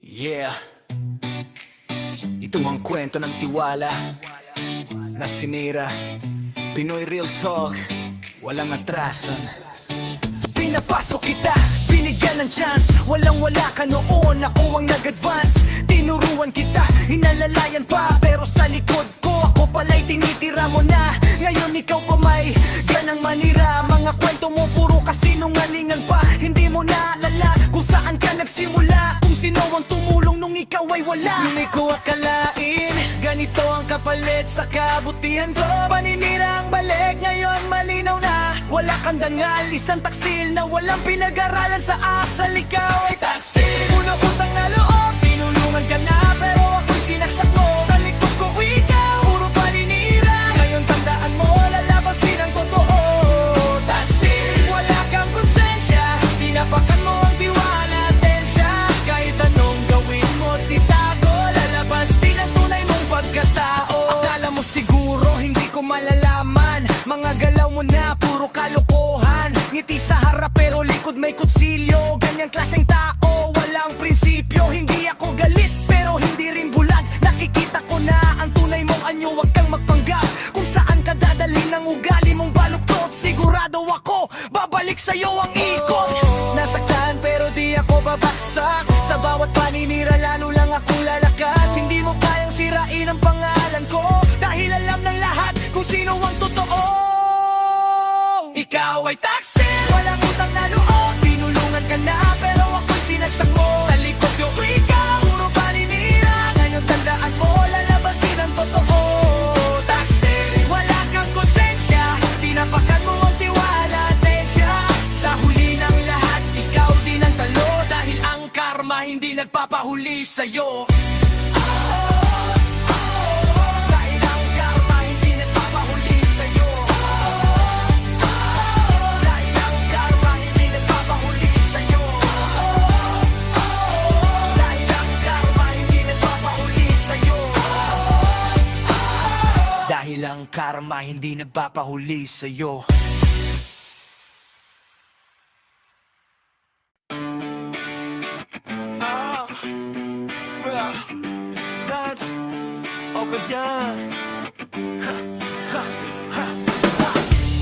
Yeah, ito ang kwento ng tiwala na sinira. Pinoy real talk, walang atrasan. Pinapasok kita, binigyan ng chance. Walang-wala ka noon, ako ang nag-advance. Tinuruan kita, hinalalayan pa. Pero sa likod ko, ako pala'y tinitira mo na. Ngayon ikaw pa may ganang manira. Mga kwento mo puro kasinungalingan pa. Hindi mo naalala kung saan ka nagsimula, kung sino ang tumulong nung ikaw ay wala. Hindi ko akalain, ganito ang kapalit sa kabutihan ko. Paninira ang balik, ngayon malinaw na. Wala kang dangal, isang taksil na walang pinag-aralan sa asal. Ikaw ay taksil, puno utang na loob. Tinulungan ka na pero ako'y sinaksak mo. Sa likod ko ikaw, puro paninira. Ngayon tandaan mo, lalabas din ang totoo. Taksil, wala kang konsensya. Tinapakan mo ang tiwala, tensya. Kahit anong gawin mo, titago. Lalabas din ang tunay mong pagkatao. Akala mo siguro hindi ko malalaman. Mga galaw mo na puro kalokohan. Ngiti sa harap pero likod may kutsilyo. Ganyang klaseng tao, walang prinsipyo. Hindi ako galit pero hindi rin bulag. Nakikita ko na ang tunay mong anyo. Huwag kang magpanggap kung saan ka dadalhin ng ugali mong baluktot. Sigurado ako, babalik sa'yo ang ikot. Nasaktan pero di ako babaksak. Sa bawat paninira lalo lang ako lalakas. Hindi mo kayang sirain ang pangalan ko, dahil alam ng lahat kung sino ang totoo. Ikaw ay taksil, walang utang na loob. Tinulungan ka na pero ako'y sinagsak mo. Sa likod ko ikaw, puro paninira. Ngayon tandaan mo, lalabas din ang totoo. Taksil, wala kang konsensya. Tinapakan mo ang tiwala, tensya. Sa huli ng lahat, ikaw din ang talo. Dahil ang karma hindi nagpapahuli sa'yo. Dahil ang karma hindi nagpapahuli sa'yo. Dad, over yan.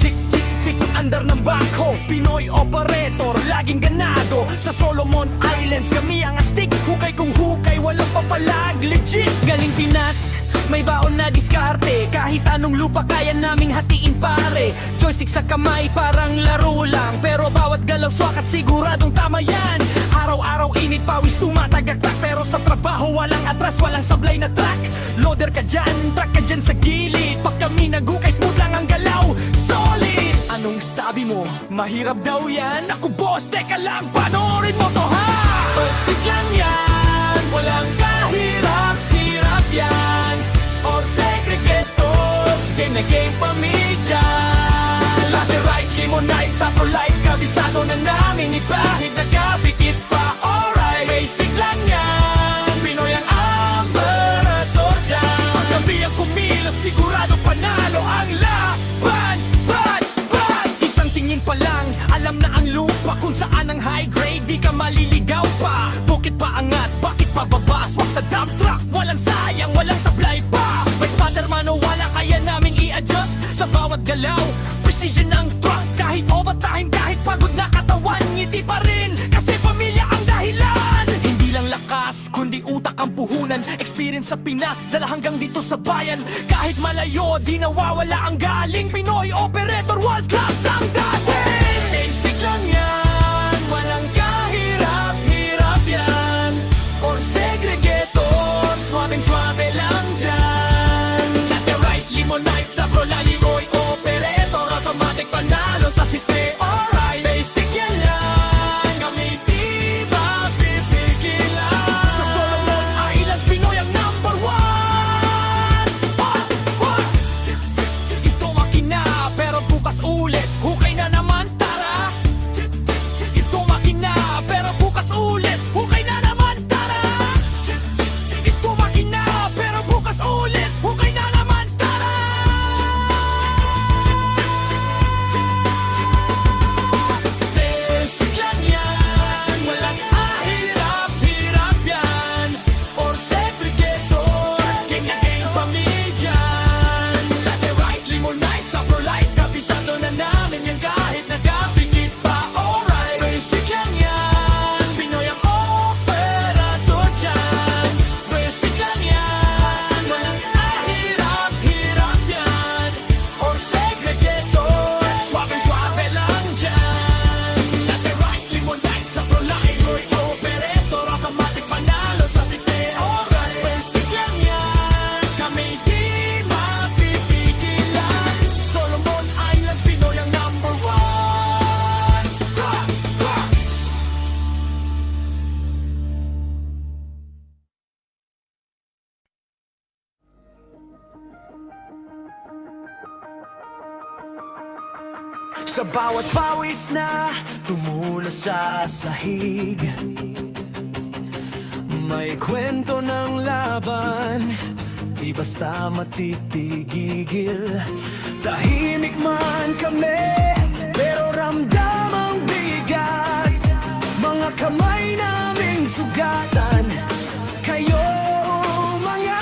Tik, tik, tik, andar ng bako. Pinoy operator, laging ganado. Sa Solomon Islands, kami ang astig. Hukay kung hukay, walang papalag. Legit, galing Pinas, may baon na diskarte. Kahit anong lupa kaya naming hatiin pare. Joystick sa kamay parang laro lang, pero bawat galaw swak at siguradong tama yan. Araw-araw init pawis tumatagaktak, pero sa trabaho walang atras, walang sablay na track. Loader ka dyan, track ka dyan sa gilid. Pag kami nagukay smooth lang ang galaw, solid. Anong sabi mo? Mahirap daw yan? Ako boss, teka lang, panoorin mo to ha. Pasig lang yan, walang kahirap-hirap yan. Or segregator, game na game pamidyan. Latte right, limonite, sa pro-life, kabisado na namin ibahid. Nagkapikit pa, alright. Basic lang yan, Pinoy ang ambarator dyan. Pag kami ang kumilos, sigurado panalo ang laban. Isang tingin pa lang, alam na ang lupa kung saan ang high grade. Di ka maliligaw pa, bukit pa angat, bakit pababa? Swak sa dump truck, walang sayang, walang sablay pa. May spatter man o wala, kaya naming i-adjust sa bawat galaw. Precision ang trust, kahit overtime, kahit pagod na katawan, ngiti pa rin, kasi pamilya ang dahilan. Hindi lang lakas, kundi utak ang puhunan. Experience sa Pinas, dala hanggang dito sa bayan. Kahit malayo, di nawawala ang galing. Pinoy operator, world class ang dating. Basic lang yan, walang kahirap-hirap yan. Or segregator, swabing-swabe lang dyan. Latte right, limonite, sa pro-lalimoy operator. Automatic panalo sa city, alright. Basic yan lang, kami di mapipigilan. Sa Solomon Islands, Pinoy ang number one. Ito makina, pero bukas ulit. Hukay na naman Sa bawat pawis na tumulo sa sahig, may kwento ng laban, di basta matitigigil. Tahimik man kami, pero ramdam ang bigat. Mga kamay naming sugatan, kayo mga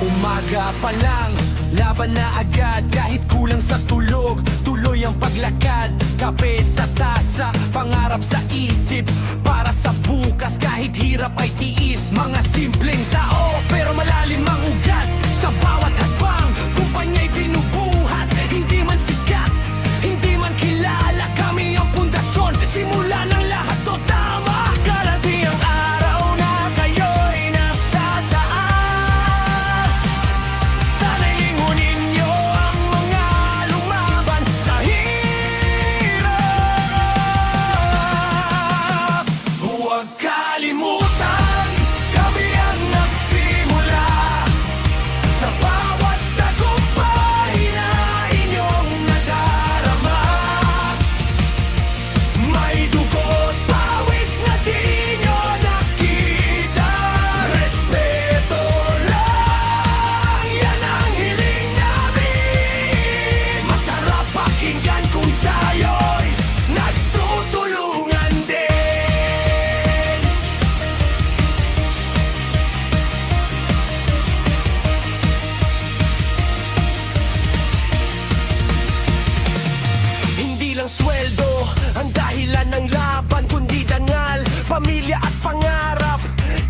umaga pa lang, laban na agad. Kahit kulang sa tulog, tuloy ang paglakad. Kape sa tasa, pangarap sa isip, para sa bukas kahit hirap ay tiis. Mga simpleng tao, pero malalim ang ugat. Sa bawat hakbang, kumpanya'y binubuhat. Hindi man sikat, hindi man kilala, kami ang pundasyon. Simula ng lahat to tama. Darating ang araw na kayo'y nasa taas. Sana'y lingunin niyo ang mga lumaban sa hirap. Huwag kalimutan, kami ang nagsimula. Sa bawat tagumpay na inyong nadarama, may dugo't pawis na di nyo nakita. Respeto lang, yan ang hiling namin. Masarap pakinggan kung tayo'y nagtutulungan din. Hindi lang sweldo ang dahilan ng laban, kundi dangal, pamilya at pangarap.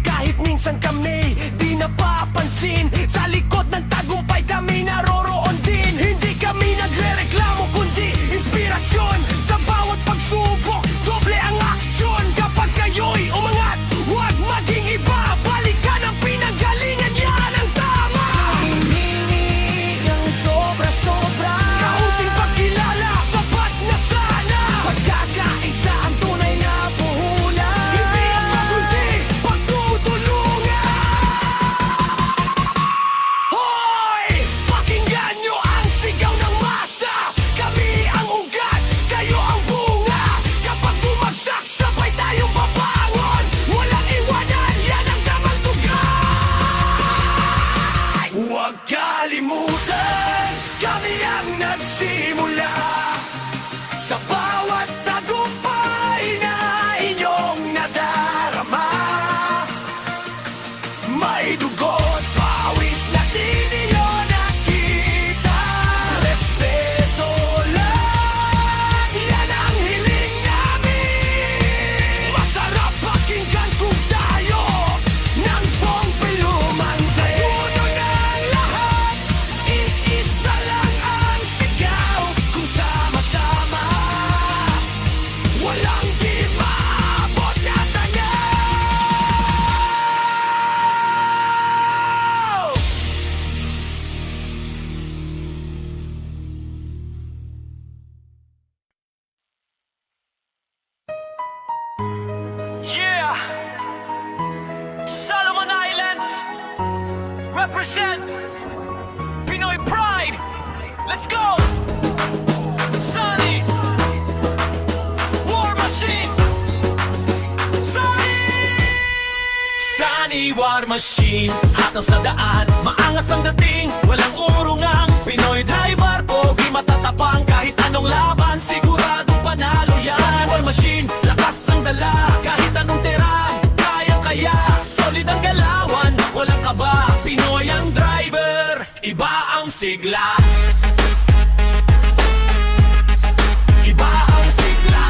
Kahit minsan kami di napapansin, sa likod ng tagumpay kami naroroon din. Hindi kami nagrereklamo kundi inspirasyon. Sa bawat pagsubok, doble ang aksyon. Kapag kayo'y umangat, huwag maging iba. Balikan ang pinanggalingan, yan ang tama. Hinihinig ang sobra-sobra, kaunting pagkilala, sapat na sana. Pagkakaisa ang tunay na puhunan, hindi ang magundi, pagtutulungan. Hoy! Pakinggan nyo ang sigaw ng masa. Kami ang ugat, kayo ang bunga. Kapag bumagsak, sabay tayong babangon. Walang iwanan, yan ang tamang tugay. Huwag kalimutan, kami ang nagsimula. Sa bawat tagumpay na inyong nadarama, may dugo't pawis na di ninyo nakita. Respeto lang, yan ang hiling namin. Masarap pakinggan kung tayo ng pongpiluman sa dulo ng lahat. Iisa lang ang sigaw, kung sama-sama walang di maabot na tanaw. Yeah! Solomon Islands represent Pinoy pride. Let's go! Sunny War Machine. Sunny War Machine, hatang sa daan, maangas ang dating, walang urungang Pinoy driver, pogi matatapang, kahit anong laban, siguradong panalo yan. Sunny War Machine, lakas ang dala, kahit anong terang, kayang-kaya, solid ang galawan, walang kaba, Pinoy ang driver, iba ang sigla. Iba ang sigla.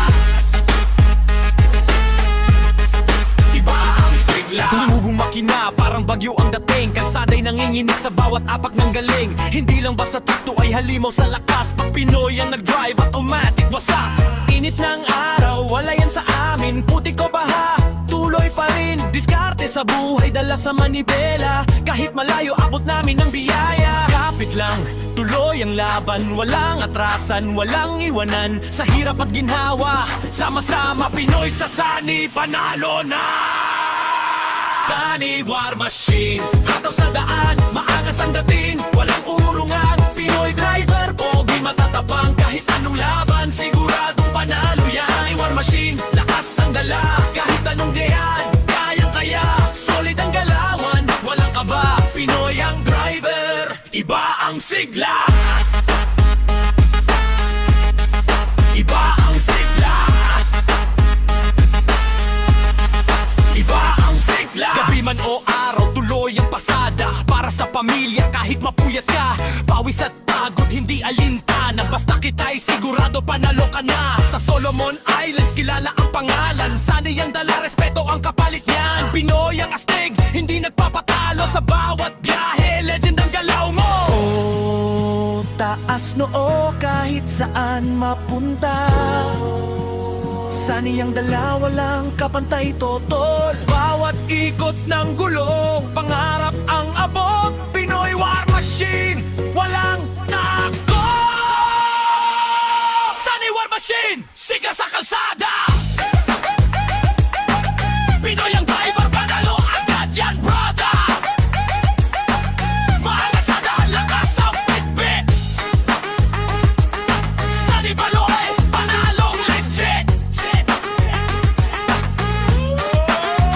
Iba ang sigla. Lumubong makina, parang bagyo ang dating, kalsaday nanginginig sa bawat apak ng galing. Hindi lang basta tukto ay halimaw sa lakas, pag Pinoy ang nag-drive, automatic wasak. Init ng araw, wala yan sa amin, putik o baha, tuloy pa rin. Diskarte sa buhay, dala sa manibela, kahit malayo abot namin ng biyaya. Kapit lang, tuloy Pinoy ang laban, walang atrasan, walang iwanan. Sa hirap at ginhawa, sama-sama Pinoy sa sani, panalo na! Sunny War Machine, hataw sa daan, maangas ang dating, walang urungan. Pinoy driver, pogi matatapang, kahit anong laban, siguradong panalo yan. Sunny War Machine, lakas ang dala, kahit anong diyan, kayang-kaya, solid ang galawan, walang kaba. Pinoy ang driver, iba ang sigla. Iba ang sigla. Iba ang sigla. Gabi man o araw, tuloy ang pasada. Para sa pamilya kahit mapuyat ka, pawis at pagod hindi alintana. Basta kita'y sigurado panalo ka na. Sa Solomon Islands kilala ang pangalan, sanay ang dala, respeto ang kapalit niyan. Pinoy ang astig, hindi nagpapatalo. Sa bawat biyahe, legend ang galaw mo. Oh, taas noo kahit saan mapunta. Sani ang dala, walang kapantay totol. Bawat ikot ng gulong, pangarap ang abot. Pinoy War Machine, walang takot. Sunny War Machine, siga sa kalsada. Pinoy ang driver, panalo agad yan, brother. Maangas sa daan, lakas ang bitbit. Sunny Baloy, panalong legit.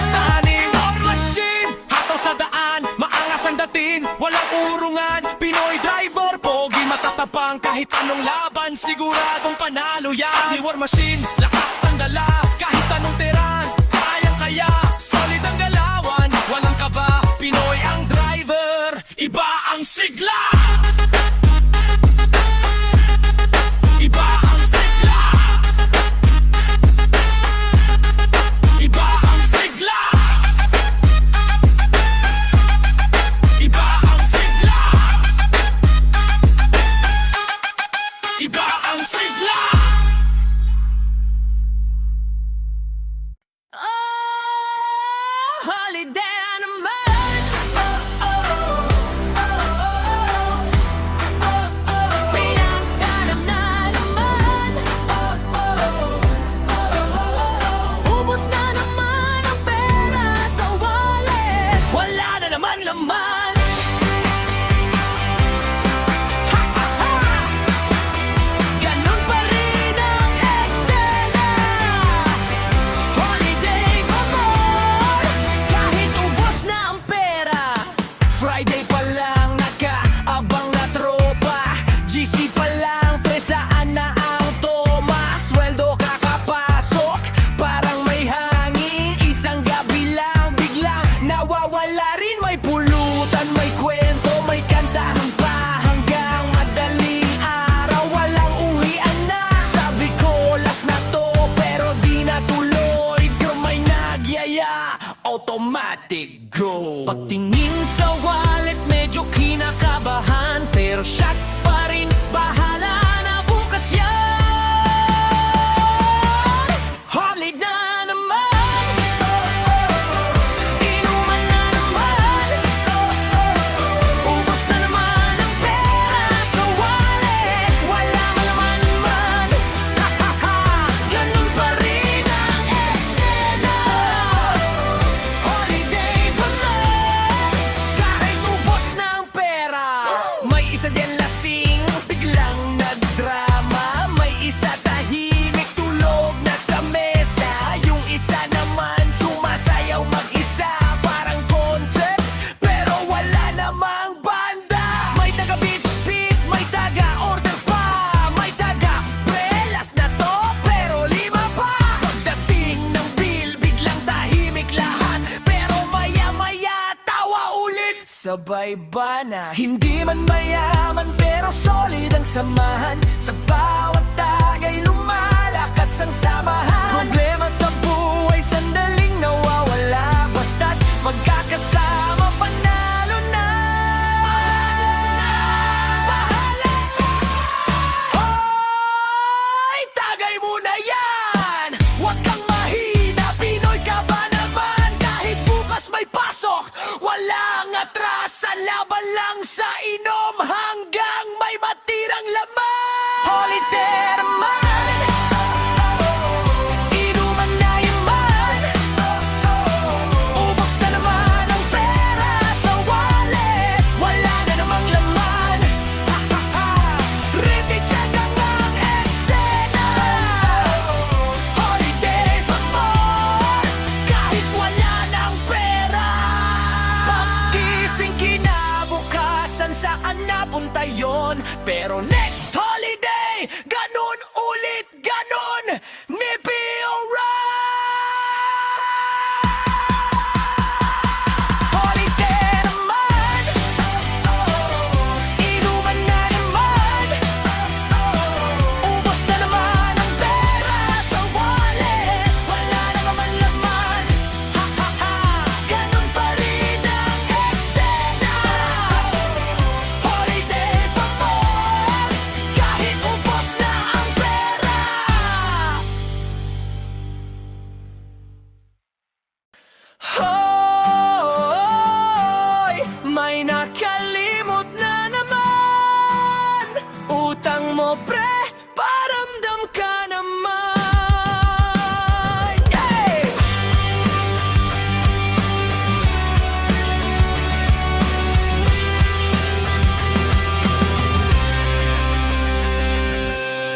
Sunny War Machine, hataw sa daan, maangas ang dating, walang urungan. Pinoy driver, pogi matatapang, kahit anong laban, siguradong panalo yan. Sunny War Machine, lakas ang dala, kahit anong tiran, kayang-kaya, solid ang galawan, walang kaba. Pinoy ang driver, iba ang sigla. Iba ang sigla. Iba ang sigla. Iba ang sigla. Iba ang sigla. Oh, holiday naman. Pinagtanam na naman. Ubos na naman ang pera sa wallet. Wala na naman laman. Ganun pa rin ang eksena. Holiday pa more, kahit ubos na ang pera. Friday pa lang nakaabang na tropa, GC pa lang presaan na ang toma. Sweldo kakapasok, parang may hangin. Isang gabi lang biglang nawawala rin. May pulutan, may kwento, may kantahan pa hanggang madaling araw. Walang uwian na, sabi ko last na to, pero di natuloy. Pero may nagyaya, automatic go. Pagtingin sa wallet, medyo kinakabahan, pero shot pa rin, bahala na bukas yan. Holiday na naman, inuman na naman, ubos na naman ang pera sa wallet. Wala malaman man, ganun pa rin ang eksena. Holiday pa lang, kahit ubos na ang pera. May isa din lasing, biglang nagdrama. May isa tahimik, tulog na sa mesa. Yung isa naman sumasayaw mag-isa, parang concert, pero wala namang banda. May taga-beat-beat, may taga-order pa, may taga-prelas na to, pero lima pa. Pagdating ng bill, biglang tahimik lahat, pero maya-maya tawa ulit. Sabay ba na hindi man mayaman, pero solid ang samahan. Sa bawat tagay lumalakas ang samahan. Problema sa buhay sandaling nawawala, basta't magkakasama panalo na. Bahala! Hoy, tagay mo na yan! Huwag kang mahina, Pinoy ka ba naman? Kahit bukas may pasok, walang atrasan, laban lang sa inom hanggang may mati. papunta yon. Pero next holiday, ganun ulit, ganun ni P.O.R.A. Holiday naman, inuman na naman, ubos na naman ang pera sa wallet, wala na naman laman. Ha ha ha, ganun pa rin ang eksena. Holiday pa more, kahit ubos na ang pera. Hoy, may nakalimot na naman. Utang mo pre, paramdam ka naman. Yay!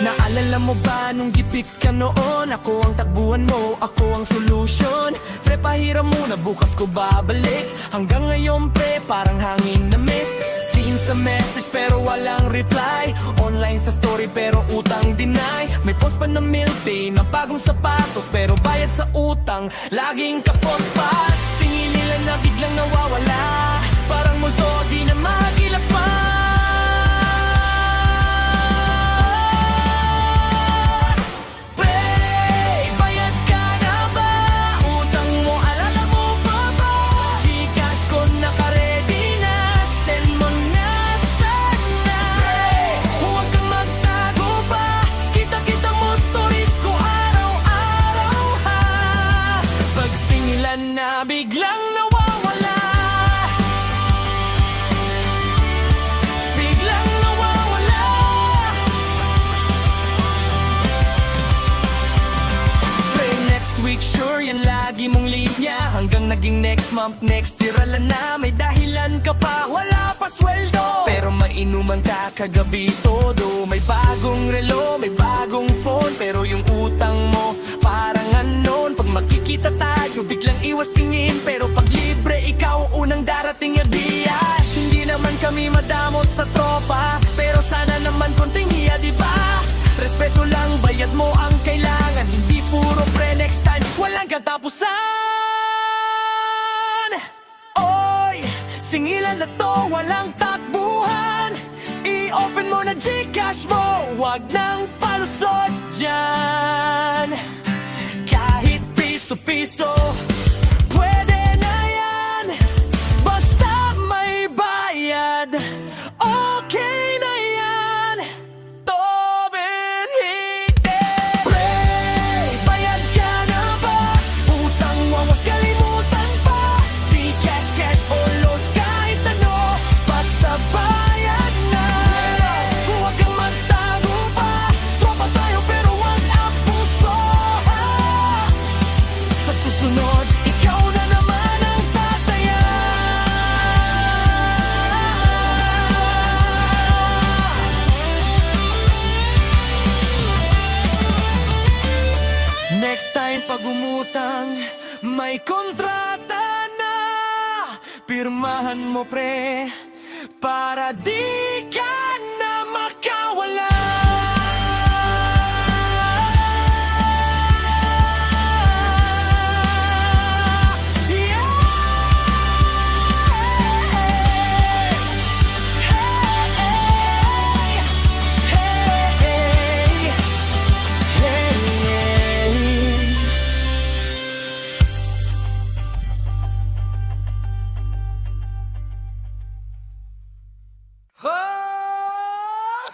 Naalala mo ba nung gipit ka noon? Ako ang takbuhan mo, ako ang solusyon. Pre, pahiram muna, bukas ko babalik. Hanggang ngayon pre, parang hangin na miss. Seen sa message pero walang reply. Online sa story pero utang deny. May post pa na milk tea, na bagong sapatos pero bayad sa utang, laging kapos pa. Singili lang na biglang nawawala, parang multo di na magilap pa. Na biglang nawawala, biglang nawawala. Pre, next week sure yan lagi mong linya. Hanggang naging next month, next year ala na. May dahilan ka pa, wala pa sweldo, pero mainuman ka kagabi todo. May bagong relo, may bagong phone, pero yung utang mo parang anon. Pag makikita tayo, biglang iwas tingin, pero pag libre, ikaw unang darating adiya. Hindi naman kami madamot sa tropa, pero sana naman konting hiya, diba? Respeto lang, bayad mo ang kailangan, hindi puro pre next time, walang katapusan. Oy, singilan na to, walang takbuhan. I-open mo na Gcash mo, wag nang palusot dyan. Kahit piso-piso, pwede na yan, basta may bayad. Okay na yan, Tobin hindi. Pre, bayad ka na ba? Utang mo wag kalimutan pa. Gcash, cash o load, kahit ano, basta bayad na. Huwag kang magtago pa, tropa tayo pero wag ang puso. Sa susunod, ikaw na naman ang tataya. Next time pag umutang, may kontrata na. Pirmahan mo pre, para di ka na makawala.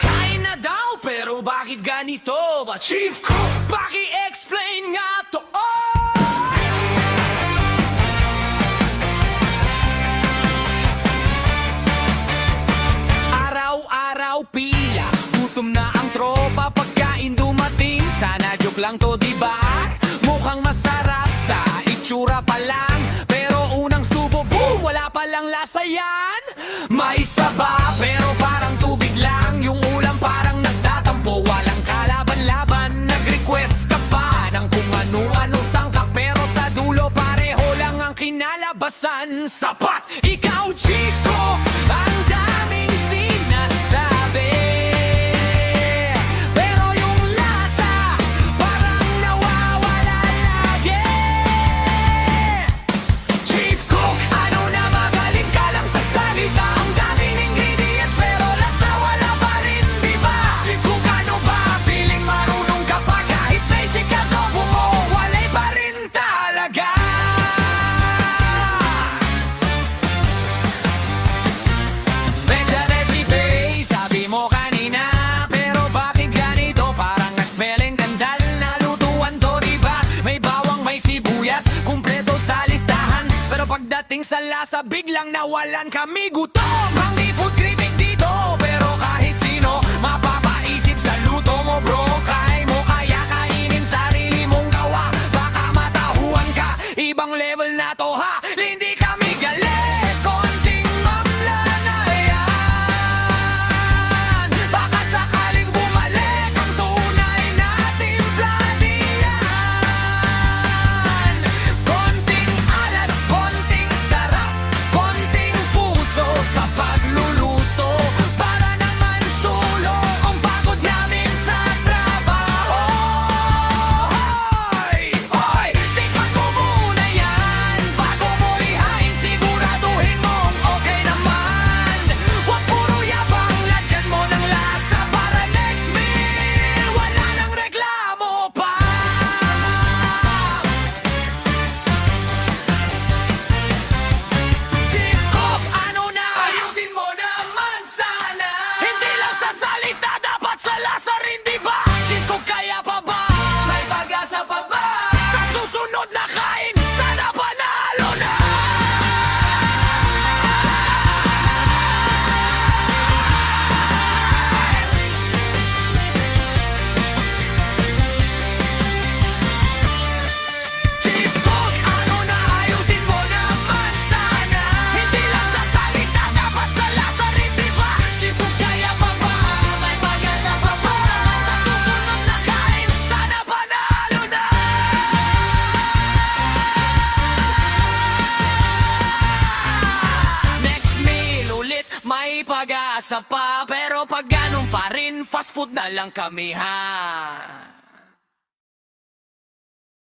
Kain na daw, pero bakit ganito ba? Chief Cook, paki-explain nga to. Araw-araw pila, gutom na ang tropa, pagkain dumating. Sana joke lang to, diba? Mukhang masarap sa itsura pa lang, pero unang subo, boom, wala palang lasa yan. May saba, pero parang tubig lang. Yung ulam parang nagtatampo, walang kalaban-laban. Nag-request ka pa ng kung ano-anong sangkap, pero sa dulo pareho lang ang kinalabasan. Sapat, ikaw chief ko, ang daming sinasabi. Pagdating sa lasa, biglang nawalan kami gutom. Hindi food critic dito, pero kahit sino mapapaisip sa luto mo bro. Try mo kaya kainin sarili mong gawa, baka matahuan ka. Ibang level na to ha, hindi kami galit, konting mamla na yan. Baka sakaling bumalik ang tunay nating platiyan. Konting alat, konting sarap, konting puso sa pagluluto, para naman sulo ang pagod namin sa trabaho. Hoy! Hoy! Tikman mo muna yan bago mo ihain, siguraduhin mong okay naman. Huwag puro yabang, lagyan mo ng lasa para next meal wala nang reklamo pa. Chief Cook, ano na? Ayusin mo naman sana. Hindi lang sa salita, dapat sa lasa rin, di ba? Chief Cook, kaya pa ba? May pag-asa pa ba? Sa susunod na kain, sana panalo na! Chief Cook, ano na? Ayusin mo naman sana. Hindi lang sa salita, dapat sa lasa rin, di ba? Chief Cook, kaya pa ba? May pag-asa pa ba? Sa susunod na kain, sana panalo na! Next meal ulit, may pag-asa pa. Pero pag ganun pa rin, fast food na lang kami ha.